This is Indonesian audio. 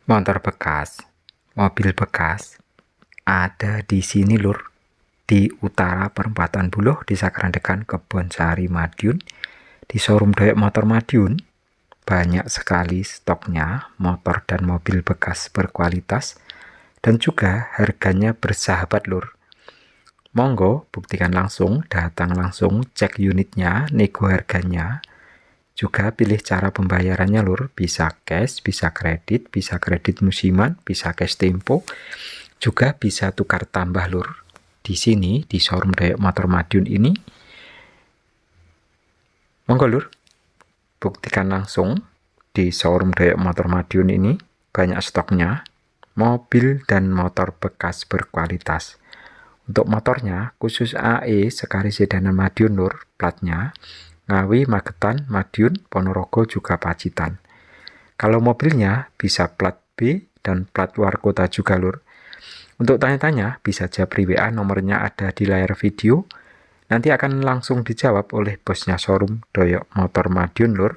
Motor bekas, mobil bekas ada di sini lur, di utara perempatan Buloh, Desa Kerandekan, Kebon Sari, Madiun. Di showroom Doyok Motor Madiun banyak sekali stoknya motor dan mobil bekas berkualitas, dan juga harganya bersahabat lur. Monggo buktikan langsung, datang langsung, cek unitnya, nego harganya, juga pilih cara pembayarannya lur, bisa cash, bisa kredit musiman, bisa cash tempo, juga bisa tukar tambah lur. Di sini di showroom Doyok Motor Madiun ini, monggo lur, buktikan langsung. Di showroom Doyok Motor Madiun ini banyak stoknya mobil dan motor bekas berkualitas. Untuk motornya khusus AE sekali sedanan Madiun lur, platnya Ngawi, Magetan, Madiun, Ponorogo, juga Pacitan. Kalau mobilnya bisa plat B dan plat luar kota juga lur. Untuk tanya-tanya bisa japri WA, nomornya ada di layar video. Nanti akan langsung dijawab oleh bosnya showroom Doyok Motor Madiun lur.